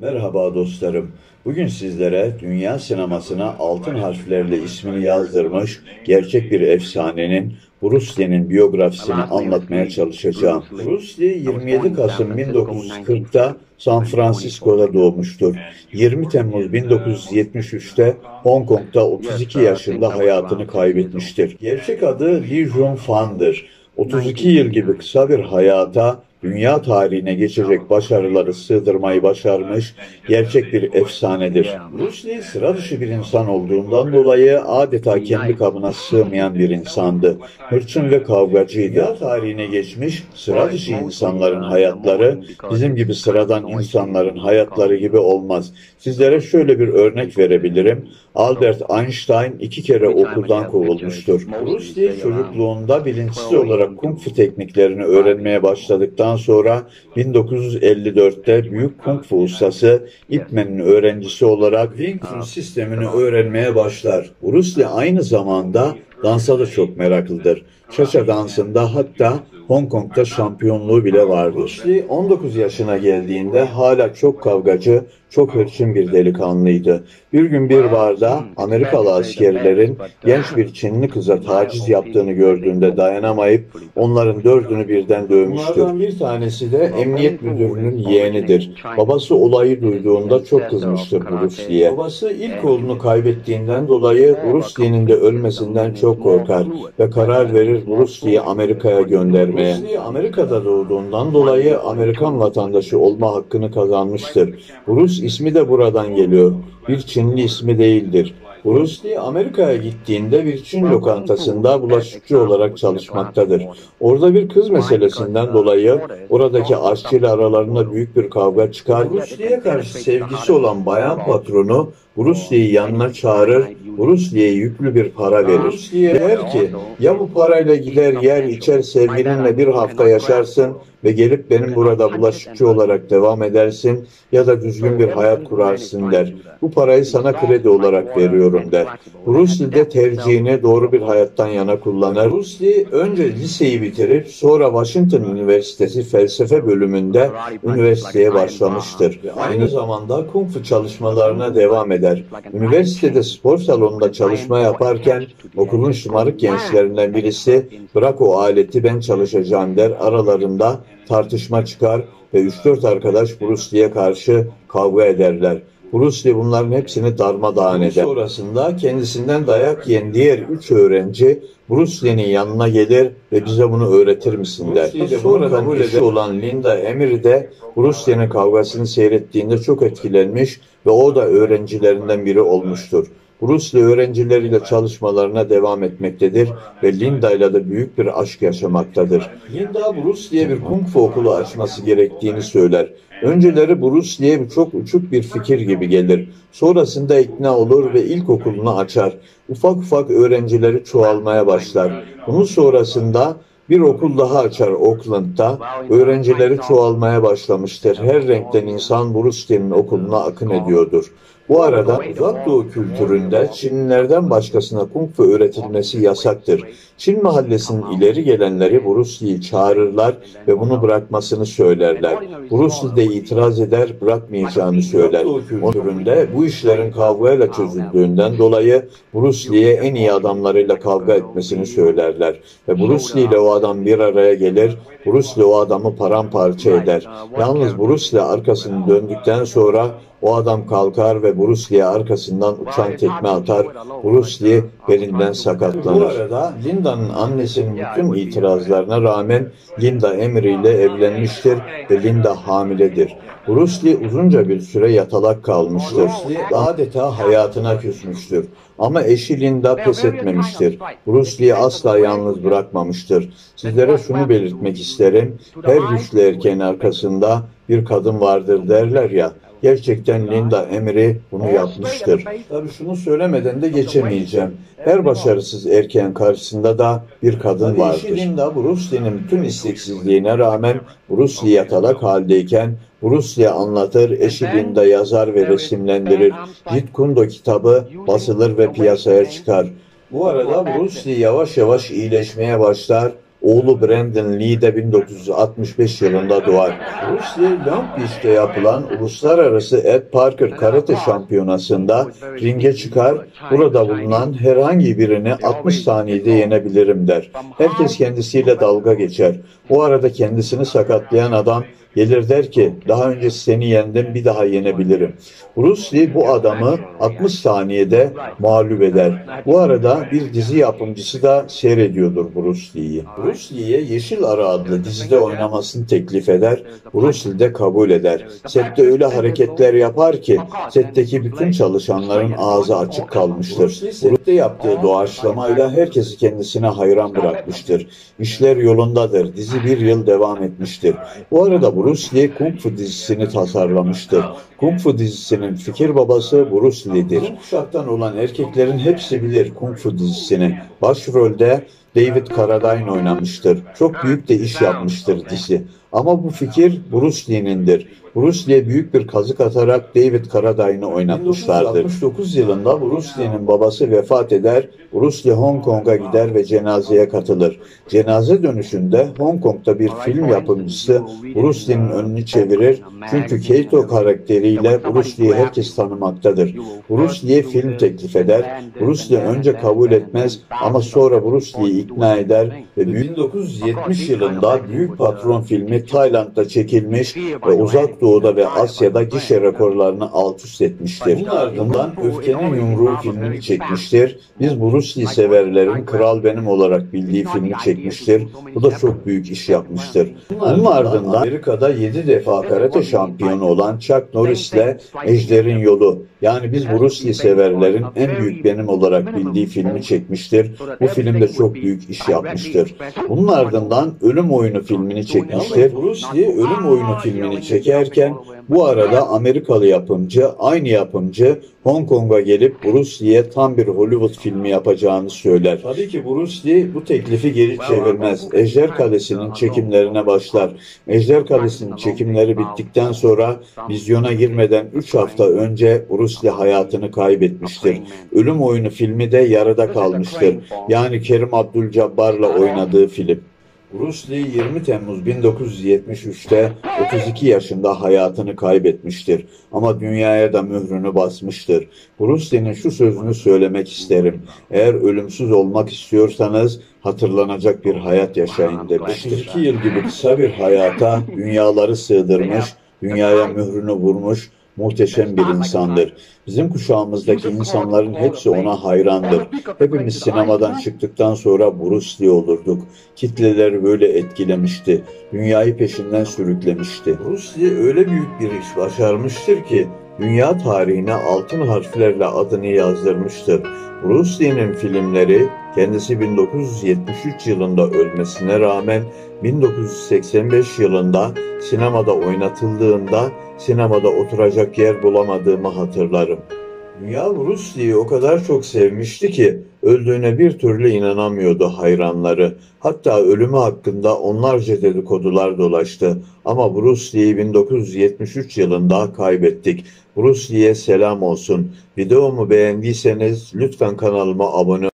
Merhaba dostlarım. Bugün sizlere dünya sinemasına altın harflerle ismini yazdırmış gerçek bir efsanenin Bruce Lee'nin biyografisini anlatmaya çalışacağım. Bruce Lee 27 Kasım 1940'ta San Francisco'da doğmuştur. 20 Temmuz 1973'te Hong Kong'da 32 yaşında hayatını kaybetmiştir. Gerçek adı Lee Jun Fan'dır. 32 yıl gibi kısa bir hayata dünya tarihine geçecek başarıları sığdırmayı başarmış gerçek bir efsanedir. Bruce Lee sıra dışı bir insan olduğundan dolayı adeta kendi kabına sığmayan bir insandı. Hırçın ve kavgacıydı. Dünya tarihine geçmiş sıra dışı insanların hayatları bizim gibi sıradan insanların hayatları gibi olmaz. Sizlere şöyle bir örnek verebilirim. Albert Einstein 2 kere okuldan kovulmuştur. Bruce Lee çocukluğunda bilinçsiz olarak kung fu tekniklerini öğrenmeye başladıktan sonra 1954'te büyük kung fu ustası Ip Man'in öğrencisi olarak Wing Chun sistemini öğrenmeye başlar. Bruce Lee aynı zamanda dansa da çok meraklıdır. Cha-cha dansında hatta Hong Kong'da şampiyonluğu bile vardır. Bruce Lee 19 yaşına geldiğinde hala çok kavgacı, çok hırçın bir delikanlıydı. Bir gün bir barda Amerikalı askerlerin genç bir Çinli kıza taciz yaptığını gördüğünde dayanamayıp onların 4'ünü birden dövmüştür. Bunlardan bir tanesi de emniyet müdürünün yeğenidir. Babası olayı duyduğunda çok kızmıştır Bruce Lee'ye. Babası ilk oğlunu kaybettiğinden dolayı Bruce Lee'nin de ölmesinden çok korkar ve karar verir Bruce Lee'yi Amerika'ya göndermeye. Bruce Lee Amerika'da doğduğundan dolayı Amerikan vatandaşı olma hakkını kazanmıştır. Bruce ismi de buradan geliyor. Bir Çinli ismi değildir. Bruce Lee Amerika'ya gittiğinde bir Çin lokantasında bulaşıkçı olarak çalışmaktadır. Orada bir kız meselesinden dolayı oradaki aşçıyla aralarında büyük bir kavga çıkar. Bruce Lee'ye karşı sevgisi olan bayan patronu Bruce Lee'yi yanına çağırır, Bruce Lee'ye yüklü bir para verir. Bruce Lee'ye der ki, ya bu parayla gider yer içer sevgilinle bir hafta yaşarsın ve gelip benim burada bulaşıkçı olarak devam edersin ya da düzgün bir hayat kurarsın der. Bu parayı sana kredi olarak veriyorum der. Bruce Lee de tercihini doğru bir hayattan yana kullanır. Bruce Lee önce liseyi bitirip sonra Washington Üniversitesi felsefe bölümünde üniversiteye başlamıştır. Aynı zamanda kung fu çalışmalarına devam eder. Üniversitede spor salonunda çalışma yaparken okulun şımarık gençlerinden birisi bırak o aleti ben çalışacağım der. Aralarında tartışma çıkar ve 3-4 arkadaş Bruce Lee'ye karşı kavga ederler. Bruce Lee bunların hepsini darmadağın eder. Sonrasında kendisinden dayak yiyen diğer 3 öğrenci Bruce Lee'nin yanına gelir ve bize bunu öğretir misin der. Sonradan eşi olan Linda Emery de Bruce Lee'nin kavgasını seyrettiğinde çok etkilenmiş ve o da öğrencilerinden biri olmuştur. Bruce Lee öğrencileriyle çalışmalarına devam etmektedir ve Linda ile de büyük bir aşk yaşamaktadır. Linda Bruce Lee'ye bir kung fu okulu açması gerektiğini söyler. Önceleri Bruce Lee'ye çok uçuk bir fikir gibi gelir. Sonrasında ikna olur ve ilkokulunu açar. Ufak ufak öğrencileri çoğalmaya başlar. Bunun sonrasında bir okul daha açar Oakland'da. Öğrencileri çoğalmaya başlamıştır. Her renkten insan Bruce Lee'nin okuluna akın ediyordur. Bu arada Uzak Doğu kültüründe Çinlilerden başkasına kung fu öğretilmesi yasaktır. Çin mahallesinin ileri gelenleri Bruce Lee'yi çağırırlar ve bunu bırakmasını söylerler. Bruce Lee de itiraz eder, bırakmayacağını söyler. Kültüründe bu işlerin kavgayla çözüldüğünden dolayı Bruce Lee'ye en iyi adamlarıyla kavga etmesini söylerler. Ve Bruce Lee ile o adam bir araya gelir, Bruce Lee o adamı paramparça eder. Yalnız Bruce Lee arkasını döndükten sonra o adam kalkar ve Bruce Lee'ye arkasından uçan tekme atar. Bruce Lee belinden sakatlanır. Bu arada Linda'nın annesinin bütün itirazlarına rağmen Linda Emery ile evlenmiştir ve Linda hamiledir. Bruce Lee uzunca bir süre yatalak kalmıştır. Bruce Lee adeta hayatına küsmüştür. Ama eşi Linda pes etmemiştir. Bruce Lee'yi asla yalnız bırakmamıştır. Sizlere şunu belirtmek isterim. Her güçlü erkeğin arkasında bir kadın vardır derler ya. Gerçekten Linda Emery bunu yapmıştır. Tabii şunu söylemeden de geçemeyeceğim. Her başarısız erkeğin karşısında da bir kadın vardır. Eşi Linda Bruce Lee'nin bütün isteksizliğine rağmen Bruce Lee yatalak haldeyken Bruce Lee anlatır, eşi Linda yazar ve resimlendirir. Jeet Kune Do kitabı basılır ve piyasaya çıkar. Bu arada Bruce Lee yavaş yavaş iyileşmeye başlar. Oğlu Brandon Lee de 1965 yılında doğar. Bruce Lee, Long Beach'te yapılan Uluslararası Ed Parker Karate Şampiyonası'nda ringe çıkar, burada bulunan herhangi birini 60 saniyede yenebilirim der. Herkes kendisiyle dalga geçer. O arada kendisini sakatlayan adam gelir der ki, daha önce seni yendim, bir daha yenebilirim. Bruce Lee bu adamı 60 saniyede mağlup eder. Bu arada bir dizi yapımcısı da seyrediyordur Bruce Lee'yi. Bruce Lee'ye Yeşil Ara adlı dizide oynamasını teklif eder. Bruce Lee de kabul eder. Sette öyle hareketler yapar ki setteki bütün çalışanların ağzı açık kalmıştır. Sette yaptığı doğaçlamayla herkesi kendisine hayran bırakmıştır. İşler yolundadır. Dizi bir yıl devam etmiştir. Bu arada Bruce Lee Kung Fu dizisini tasarlamıştır. Kung Fu dizisinin fikir babası Bruce Lee'dir. Bu kuşaktan olan erkeklerin hepsi bilir Kung Fu dizisini. Başrolde David Carradine oynamıştır. Çok büyük de iş yapmıştır dizi. Ama bu fikir Bruce Lee'nindir. Bruce Lee'ye büyük bir kazık atarak David Carradine'ı oynatmışlardır. 1969 yılında Bruce Lee'nin babası vefat eder. Bruce Lee Hong Kong'a gider ve cenazeye katılır. Cenaze dönüşünde Hong Kong'da bir film yapımcısı Bruce Lee'nin önünü çevirir. Çünkü Kato karakteriyle Bruce Lee'yi herkes tanımaktadır. Bruce Lee'ye film teklif eder. Bruce Lee önce kabul etmez ama sonra Bruce Lee'yi ikna eder ve 1970 yılında Büyük Patron filmi Tayland'da çekilmiş ve Uzak Doğu'da ve Asya'da gişe rekorlarını alt üst etmiştir. Bunun ardından Öfkenin Yumruğu filmini çekmiştir. Biz Bruce Lee severlerin Kral Benim olarak bildiği filmi çekmiştir. Bu da çok büyük iş yapmıştır. Bunun ardından Amerika'da 7 defa karate şampiyonu olan Chuck Norris'le Ejder'in Yolu, yani biz Bruce Lee severlerin en büyük benim olarak bildiği filmi çekmiştir. Bu film de çok büyük iş yapmıştır. Bunun ardından Ölüm Oyunu filmini çekmiştir. Bruce Lee Ölüm Oyunu filmini çekerken bu arada Amerikalı yapımcı, aynı yapımcı Hong Kong'a gelip Bruce Lee'ye tam bir Hollywood filmi yapacağını söyler. Tabii ki Bruce Lee bu teklifi geri çevirmez. Ejder Kalesi'nin çekimlerine başlar. Ejder Kalesi'nin çekimleri bittikten sonra vizyona girmeden 3 hafta önce Bruce Lee hayatını kaybetmiştir. Ölüm Oyunu filmi de yarıda kalmıştır. Yani Kerim Abdul-Jabbar'la oynadığı film. Bruce Lee 20 Temmuz 1973'te 32 yaşında hayatını kaybetmiştir. Ama dünyaya da mührünü basmıştır. Bruce Lee'nin şu sözünü söylemek isterim. Eğer ölümsüz olmak istiyorsanız hatırlanacak bir hayat yaşayın demiştir. 32 yıl gibi kısa bir hayata dünyaları sığdırmış, dünyaya mührünü vurmuş, muhteşem bir insandır. Bizim kuşağımızdaki insanların hepsi ona hayrandır. Hepimiz sinemadan çıktıktan sonra Bruce Lee olurduk. Kitleleri böyle etkilemişti. Dünyayı peşinden sürüklemişti. Bruce Lee öyle büyük bir iş başarmıştır ki dünya tarihine altın harflerle adını yazdırmıştır. Bruce Lee'nin filmleri kendisi 1973 yılında ölmesine rağmen 1985 yılında sinemada oynatıldığında sinemada oturacak yer bulamadığımı hatırlarım. Dünya Bruce Lee'yi o kadar çok sevmişti ki öldüğüne bir türlü inanamıyordu hayranları. Hatta ölümü hakkında onlarca dedikodular dolaştı. Ama Bruce Lee'yi 1973 yılında kaybettik. Bruce Lee'ye selam olsun. Videomu beğendiyseniz lütfen kanalıma abone olun.